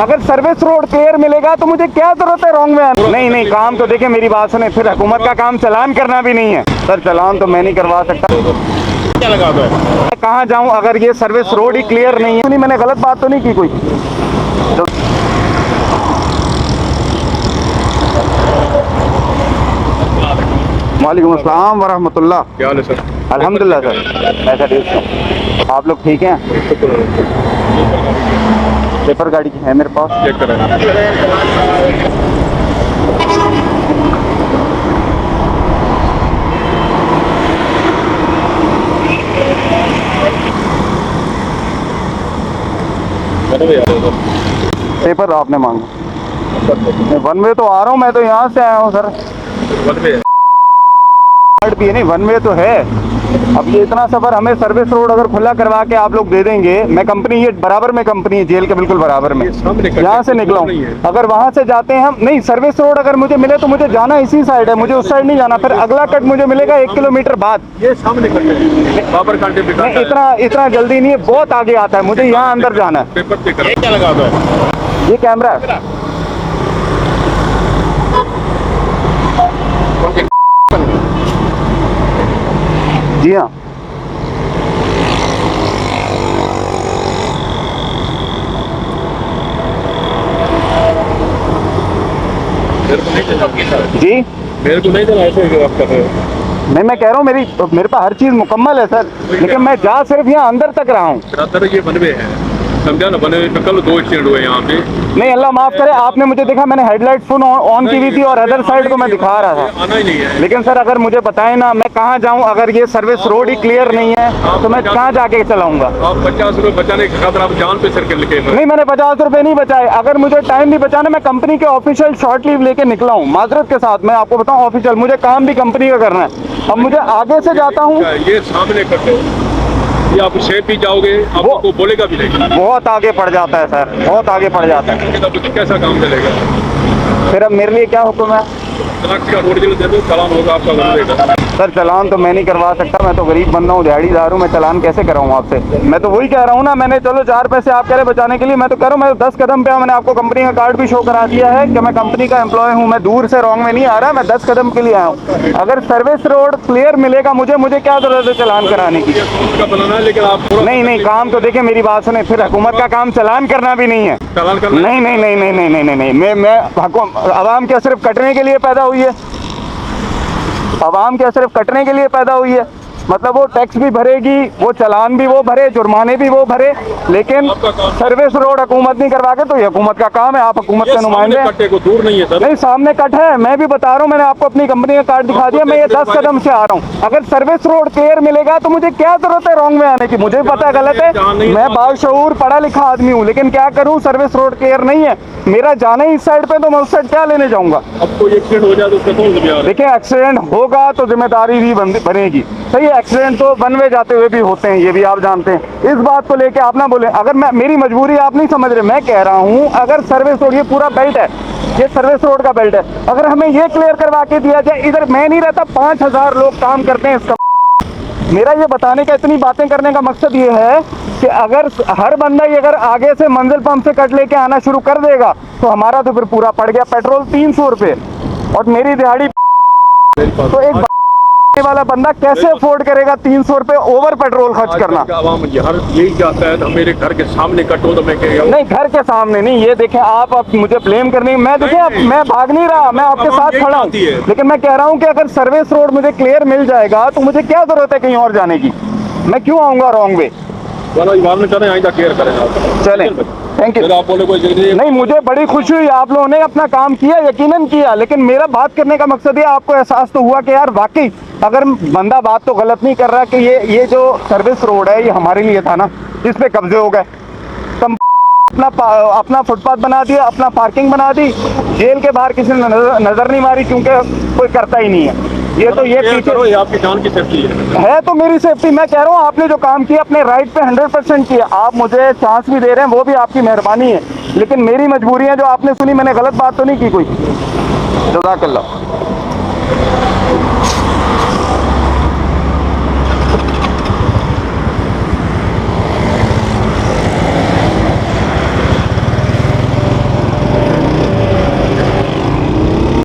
अगर service road clear मिलेगा तो मुझे क्या जरूरत है रॉन्ग में आने? नहीं काम तो देखिए मेरी बात सुने, फिर हुकूमत का काम चालान करना भी नहीं है सर। चालान तो मैं नहीं करवा सकता। क्या लगा दो मैं कहाँ जाऊँ अगर ये सर्विस रोड ही क्लियर नहीं है? नहीं, मैंने गलत बात तो नहीं की कोई। वालेकुम अस्सलाम वरहमतुल्लाह। क्या हाल है सर? अल्हम्दुलिल्लाह सर, ऐसा ठीक। आप लोग ठीक हैं? पेपर गाड़ी की है मेरे पास। चेक करें। पेपर आपने मांगा? वन वे तो आ रहा हूँ मैं, तो यहाँ से आया हूँ सर। कार्ड भी है नहीं, वन वे तो है। अब ये इतना सफर हमें सर्विस रोड अगर खुला करवा के आप लोग दे देंगे, मैं कंपनी, ये बराबर में कंपनी है, जेल के बिल्कुल बराबर में, यहाँ से निकला हूँ। अगर वहाँ से जाते हैं हम, नहीं सर्विस रोड अगर मुझे मिले तो मुझे जाना इसी साइड है, मुझे उस साइड नहीं जाना। फिर अगला कट मुझे मिलेगा 1 किलोमीटर बाद। ये सामने कट है, बाबर कांटे पे नहीं, इतना जल्दी नहीं है, बहुत आगे आता है, मुझे यहाँ अंदर जाना है। पेपर पे कर। क्या लगा दो? ये कैमरा है। जी हाँ, जी मेरे को नहीं देना, ऐसे आप कर रहे हो। नहीं, मैं कह रहा हूँ मेरे पास हर चीज़ मुकम्मल है सर, लेकिन मैं जा सिर्फ यहाँ अंदर तक रहा हूँ। ये बनवे है, समझा ना? बनवे में कल 2 एक्सीडेंट हुए यहाँ पे। नहीं, अल्लाह माफ करे, आपने मुझे देखा, मैंने हेडलाइट फुल ऑन की हुई थी और अदर साइड को मैं दिखा रहा था। आना ही नहीं है। लेकिन सर अगर मुझे बताएं ना, मैं कहाँ जाऊँ अगर ये सर्विस रोड ही क्लियर नहीं है तो मैं कहाँ जाके चलाऊंगा? आप 50 रुपये बचाने की खातिर आप जान पे सर के लिखे। नहीं, मैंने 50 रुपये नहीं बचाए। अगर मुझे टाइम भी बचाना, मैं कंपनी के ऑफिशियल शॉर्ट लीव लेके निकला हूँ, माजरत के साथ मैं आपको बताऊँ, ऑफिशियल मुझे काम भी कंपनी का करना है। अब मुझे आगे से जाता हूँ, ये सामने कटो, ये आप सेफ ही जाओगे, आपको बोलेगा भी नहीं। बहुत आगे पड़ जाता है सर, बहुत आगे पड़ जाता है। कैसा काम चलेगा? फिर अब मेरे लिए क्या हुक्म है? का रोड दे दो, चालान होगा आपका बनवेगा। सर चालान तो मैं नहीं करवा सकता, मैं तो गरीब बंदा हूँ, दिहाड़ीदार हूँ, मैं चालान कैसे कराऊँ आपसे? मैं तो वही कह रहा हूँ ना, मैंने चलो 4 पैसे आप कह रहे बचाने के लिए, मैं तो कह रहा हूँ मैं 10 कदम पे हूँ, मैंने आपको कंपनी का कार्ड भी शो करा दिया है कि मैं कंपनी का एम्प्लॉय हूँ, मैं दूर से रॉन्ग में नहीं आ रहा, मैं 10 कदम के लिए आया हूँ। अगर सर्विस रोड क्लियर मिलेगा मुझे क्या जरूरत है चालान कराने की? बनाना है, लेकिन आप नहीं, काम तो देखिए मेरी बात सुने, फिर हुकूमत का काम चालान करना भी नहीं है। चालान करना नहीं, मैं आवाम क्या सिर्फ कटने के लिए पैदा हुई है? आवाम क्या सिर्फ कटने के लिए पैदा हुई है? मतलब वो टैक्स भी भरेगी, वो चालान भी वो भरे, जुर्माने भी वो भरे, लेकिन सर्विस रोड हुकूमत नहीं करवा के, तो ये हुकूमत का काम है। आप हुकूमत के नुमाइंदे। कट्टे को दूर नहीं है सर। नहीं, सामने कट है, मैं भी बता रहा हूँ, मैंने आपको अपनी कंपनी का कार्ड दिखा दिया, मैं ये 10 कदम से आ रहा हूँ। अगर सर्विस रोड क्लियर मिलेगा तो मुझे क्या जरूरत है रॉन्ग में आने की? मुझे पता है गलत है, मैं बाशऊर पढ़ा लिखा आदमी हूँ, लेकिन क्या करूँ, सर्विस रोड क्लियर नहीं है, मेरा जाना ही इस साइड पे, तो मैं उस साइड क्या लेने जाऊँगा? अब कोई एक्सीडेंट हो जाए तो उसका कौन जिम्मेदार है? देखिए, एक्सीडेंट होगा तो जिम्मेदारी भी बनेगी। सही है, एक्सीडेंट तो बनवे जाते हुए भी होते हैं, ये भी आप जानते हैं। इस बात को लेके आप ना बोले, अगर मेरी मजबूरी आप नहीं समझ रहे, मैं कह रहा हूँ अगर सर्विस रोड, ये पूरा बेल्ट है, ये सर्विस रोड का बेल्ट है, अगर हमें ये क्लियर करवा के दिया जाए, इधर मैं नहीं रहता, 5000 लोग काम करते हैं इसका। मेरा ये बताने का, इतनी बातें करने का मकसद ये है कि अगर हर बंदा ये अगर आगे से मंजिल पंप से कट लेके आना शुरू कर देगा तो हमारा तो फिर पूरा पड़ गया। पेट्रोल 300 रुपये और मेरी दिहाड़ी, तो एक वाला बंदा कैसे अफोर्ड करेगा 300 रुपये ओवर पेट्रोल खर्च करना? आवाम यही चाहता है, मेरे घर के सामने कटो तो मैं कह नहीं, घर के सामने नहीं, ये देखें आप अब मुझे ब्लेम करने, मैं देखिए मैं भाग नहीं रहा, मैं आपके साथ खड़ा हूँ, लेकिन मैं कह रहा हूँ कि अगर सर्विस रोड मुझे क्लियर मिल जाएगा तो मुझे क्या जरूरत है कहीं और जाने की? मैं क्यों आऊँगा रॉन्ग वे? चले, थैंक यू। आप बोले कोई नहीं, मुझे बड़ी खुशी हुई, आप लोगों ने अपना काम किया, यकीनन किया, लेकिन मेरा बात करने का मकसद ये, आपको एहसास तो हुआ कि यार वाकई अगर बंदा बात तो गलत नहीं कर रहा कि ये जो सर्विस रोड है ये हमारे लिए था ना, इस पे कब्जे हो गए, अपना फुटपाथ बना दिया, अपना पार्किंग बना दी, जेल के बाहर किसी ने नजर नहीं मारी क्योंकि कोई करता ही नहीं है। ये तो ये पीछे ये आपकी जान की सेफ्टी है तो मेरी सेफ्टी। मैं कह रहा हूँ आपने जो काम किया अपने राइट पे 100% किया, आप मुझे चांस भी दे रहे हैं, वो भी आपकी मेहरबानी है, लेकिन मेरी मजबूरी है जो आपने सुनी, मैंने गलत बात तो नहीं की कोई। जज़ाकल्लाह।